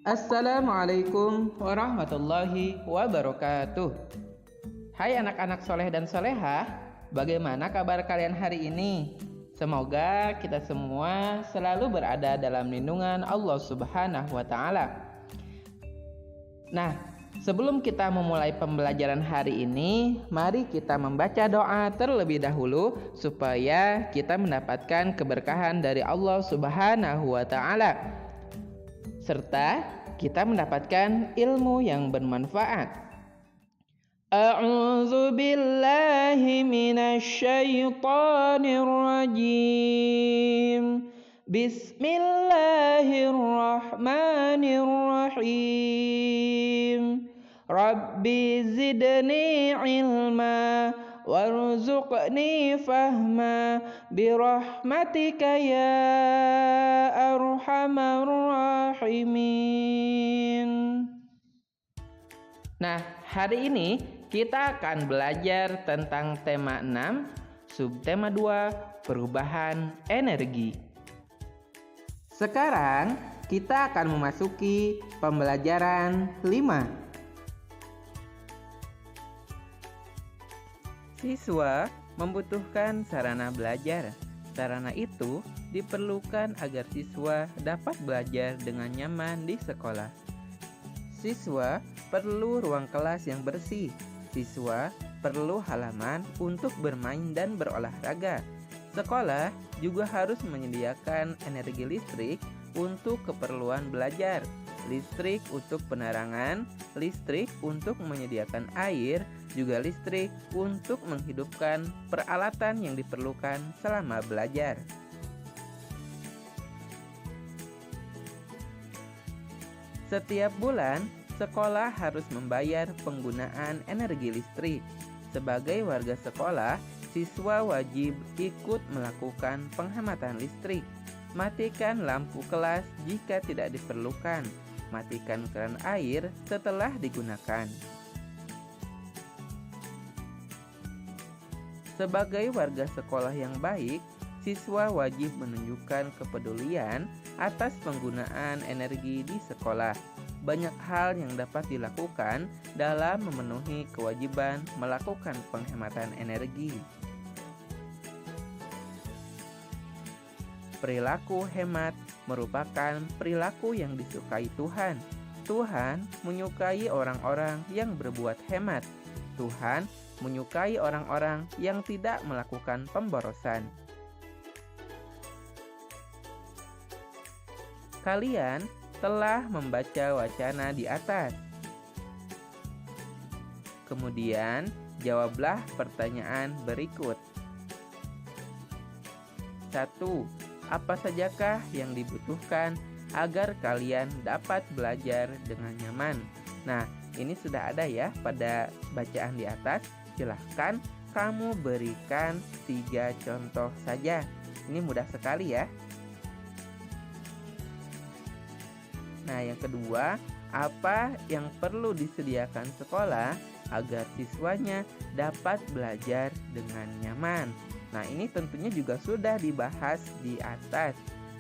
Assalamualaikum warahmatullahi wabarakatuh. Hai anak-anak soleh dan solehah, bagaimana kabar kalian hari ini? Semoga kita semua selalu berada dalam lindungan Allah Subhanahu wa Ta'ala. Nah, sebelum kita memulai pembelajaran hari ini, mari kita membaca doa terlebih dahulu supaya kita mendapatkan keberkahan dari Allah Subhanahu wa Ta'ala, serta kita mendapatkan ilmu yang bermanfaat. A'udzu billahi minasy syaithanir rajim. Bismillahirrahmanirrahim. Rabbi zidni ilma warzuqni fahma birahmatika ya arhamar rahimin. Nah, hari ini kita akan belajar tentang tema 6, subtema 2, perubahan energi. Sekarang kita akan memasuki pembelajaran 5. Siswa membutuhkan sarana belajar. Sarana itu diperlukan agar siswa dapat belajar dengan nyaman di sekolah. Siswa perlu ruang kelas yang bersih. Siswa perlu halaman untuk bermain dan berolahraga. Sekolah juga harus menyediakan energi listrik untuk keperluan belajar, listrik untuk penerangan, listrik untuk menyediakan air, juga listrik untuk menghidupkan peralatan yang diperlukan selama belajar. Setiap bulan, sekolah harus membayar penggunaan energi listrik. Sebagai warga sekolah, siswa wajib ikut melakukan penghematan listrik. Matikan lampu kelas jika tidak diperlukan. Matikan keran air setelah digunakan. Sebagai warga sekolah yang baik, siswa wajib menunjukkan kepedulian atas penggunaan energi di sekolah. Banyak hal yang dapat dilakukan dalam memenuhi kewajiban melakukan penghematan energi. Perilaku hemat merupakan perilaku yang disukai Tuhan. Tuhan menyukai orang-orang yang berbuat hemat. Tuhan menyukai orang-orang yang tidak melakukan pemborosan. Kalian telah membaca wacana di atas. Kemudian, jawablah pertanyaan berikut. 1. Apa sajakah yang dibutuhkan agar kalian dapat belajar dengan nyaman? Nah, ini sudah ada ya pada bacaan di atas. Silahkan kamu berikan 3 contoh saja. Ini mudah sekali ya. Nah, yang kedua, apa yang perlu disediakan sekolah agar siswanya dapat belajar dengan nyaman? Nah, ini tentunya juga sudah dibahas di atas.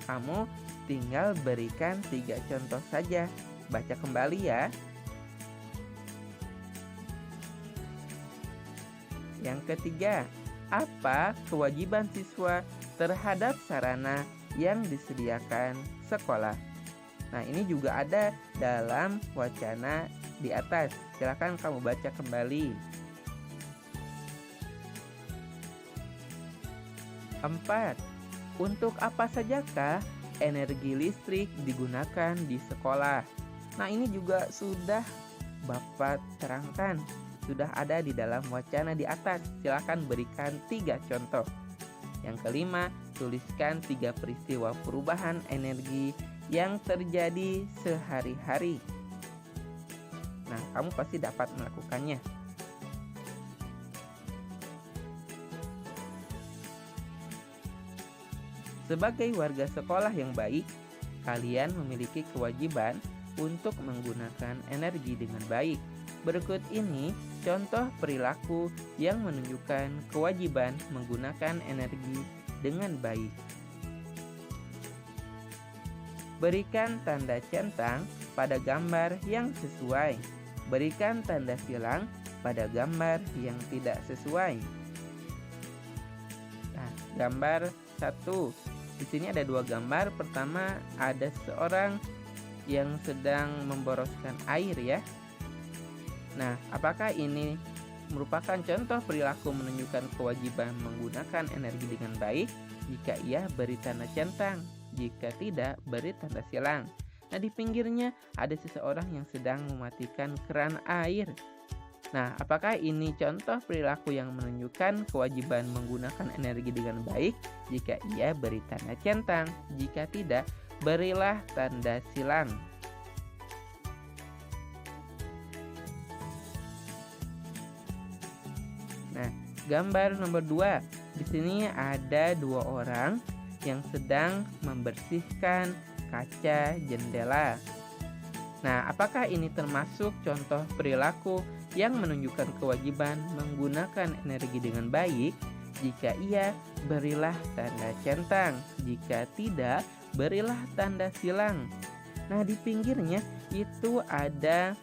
Kamu tinggal berikan 3 contoh saja. Baca kembali ya. Yang ketiga, apa kewajiban siswa terhadap sarana yang disediakan sekolah? Nah, ini juga ada dalam wacana di atas. Silakan kamu baca kembali. 4. Untuk apa sajakah energi listrik digunakan di sekolah? Nah, ini juga sudah Bapak terangkan. Sudah ada di dalam wacana di atas. Silakan berikan 3 contoh. Yang kelima, tuliskan 3 peristiwa perubahan energi yang terjadi sehari-hari. Nah, kamu pasti dapat melakukannya. Sebagai warga sekolah yang baik, kalian memiliki kewajiban untuk menggunakan energi dengan baik. Berikut ini contoh perilaku yang menunjukkan kewajiban menggunakan energi dengan baik. Berikan tanda centang pada gambar yang sesuai. Berikan tanda silang pada gambar yang tidak sesuai. Nah, gambar 1. Di sini ada 2 gambar. Pertama ada seseorang yang sedang memboroskan air ya. Nah, apakah ini merupakan contoh perilaku menunjukkan kewajiban menggunakan energi dengan baik? Jika iya, beri tanda centang. Jika tidak, beri tanda silang. Nah, di pinggirnya ada seseorang yang sedang mematikan keran air. Nah, apakah ini contoh perilaku yang menunjukkan kewajiban menggunakan energi dengan baik? Jika iya, beri tanda centang. Jika tidak, berilah tanda silang. Nah, gambar nomor 2. Di sini ada 2 orang yang sedang membersihkan kaca jendela. Nah, apakah ini termasuk contoh perilaku yang menunjukkan kewajiban menggunakan energi dengan baik? Jika iya, berilah tanda centang. Jika tidak, berilah tanda silang. Nah, di pinggirnya itu ada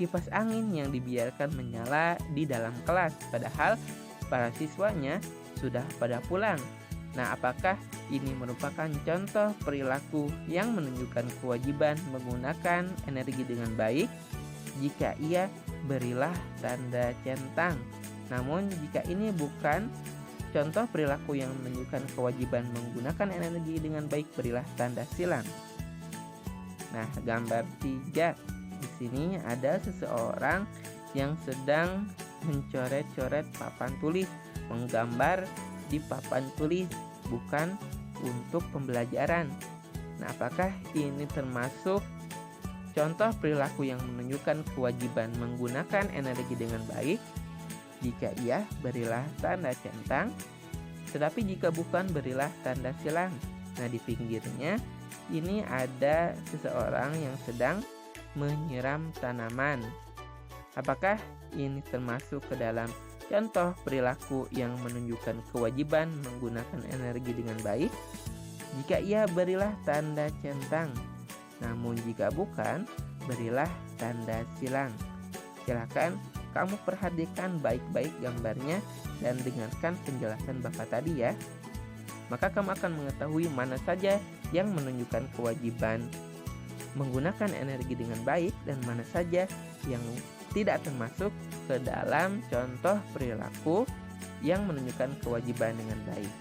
kipas angin yang dibiarkan menyala di dalam kelas, padahal para siswanya sudah pada pulang. Nah, apakah ini merupakan contoh perilaku yang menunjukkan kewajiban menggunakan energi dengan baik? Jika iya, berilah tanda centang. Namun, jika ini bukan contoh perilaku yang menunjukkan kewajiban menggunakan energi dengan baik, berilah tanda silang. Nah, gambar 3. Di sini ada seseorang yang sedang mencoret-coret papan tulis, menggambar di papan tulis, bukan untuk pembelajaran. Nah, apakah ini termasuk contoh perilaku yang menunjukkan kewajiban menggunakan energi dengan baik? Jika iya, berilah tanda centang. Tetapi jika bukan, berilah tanda silang. Nah, di pinggirnya ini ada seseorang yang sedang menyiram tanaman. Apakah ini termasuk ke dalam contoh perilaku yang menunjukkan kewajiban menggunakan energi dengan baik? Jika iya, berilah tanda centang. Namun jika bukan, berilah tanda silang. Silakan kamu perhatikan baik-baik gambarnya dan dengarkan penjelasan Bapak tadi ya. Maka kamu akan mengetahui mana saja yang menunjukkan kewajiban menggunakan energi dengan baik dan mana saja yang tidak termasuk ke dalam contoh perilaku yang menunjukkan kewajiban dengan baik.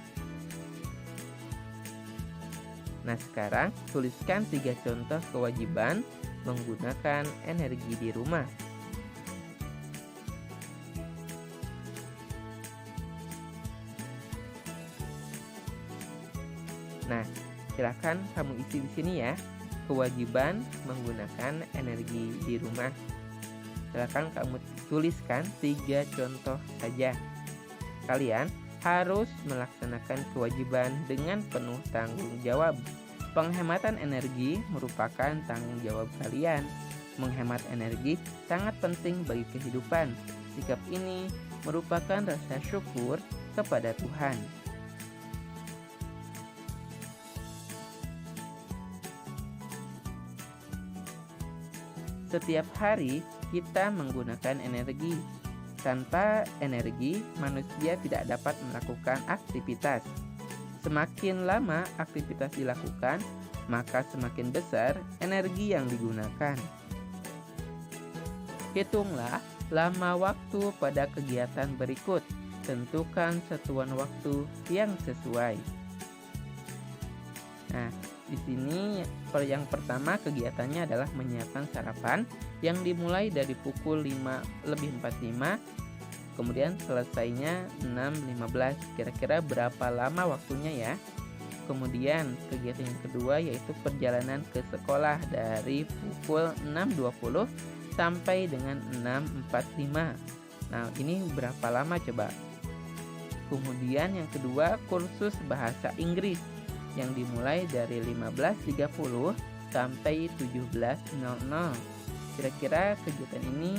Nah, sekarang tuliskan 3 contoh kewajiban menggunakan energi di rumah. Nah, silakan kamu isi di sini ya. Kewajiban menggunakan energi di rumah. Silakan kamu tuliskan 3 contoh saja. Kalian harus melaksanakan kewajiban dengan penuh tanggung jawab. Penghematan energi merupakan tanggung jawab kalian. Menghemat energi sangat penting bagi kehidupan. Sikap ini merupakan rasa syukur kepada Tuhan. Setiap hari kita menggunakan energi. Tanpa energi, manusia tidak dapat melakukan aktivitas. Semakin lama aktivitas dilakukan, maka semakin besar energi yang digunakan. Hitunglah lama waktu pada kegiatan berikut. Tentukan satuan waktu yang sesuai. Nah, di sini yang pertama kegiatannya adalah menyiapkan sarapan yang dimulai dari pukul 5:45, kemudian selesainya 6:15. Kira-kira berapa lama waktunya ya? Kemudian kegiatan yang kedua yaitu perjalanan ke sekolah dari pukul 6:20 sampai dengan 6:45. Nah, ini berapa lama coba? Kemudian yang kedua kursus bahasa Inggris yang dimulai dari 15:30 sampai 17:00. Kira-kira kegiatan ini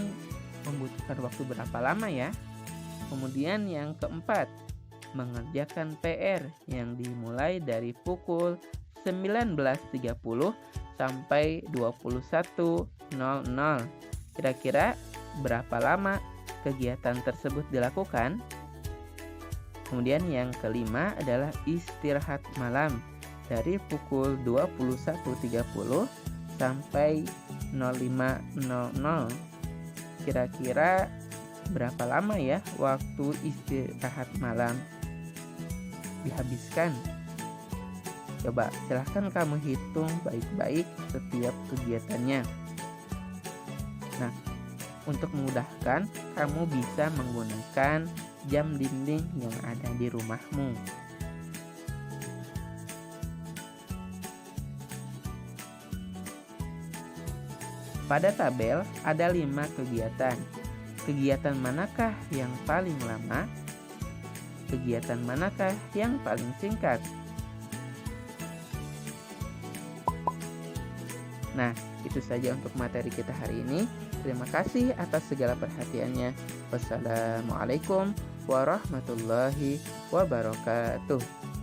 membutuhkan waktu berapa lama ya? Kemudian yang keempat, mengerjakan PR yang dimulai dari pukul 19.30 sampai 21.00. Kira-kira berapa lama kegiatan tersebut dilakukan? Kemudian yang kelima adalah istirahat malam dari pukul 21.30 sampai 05.00. Kira-kira berapa lama ya waktu istirahat malam dihabiskan? Coba silahkan kamu hitung baik-baik setiap kegiatannya. Nah, untuk memudahkan, kamu bisa menggunakan jam dinding yang ada di rumahmu. Pada tabel ada 5 kegiatan. Kegiatan manakah yang paling lama? Kegiatan manakah yang paling singkat? Nah, itu saja untuk materi kita hari ini. Terima kasih atas segala perhatiannya. Wassalamualaikum warahmatullahi wabarakatuh.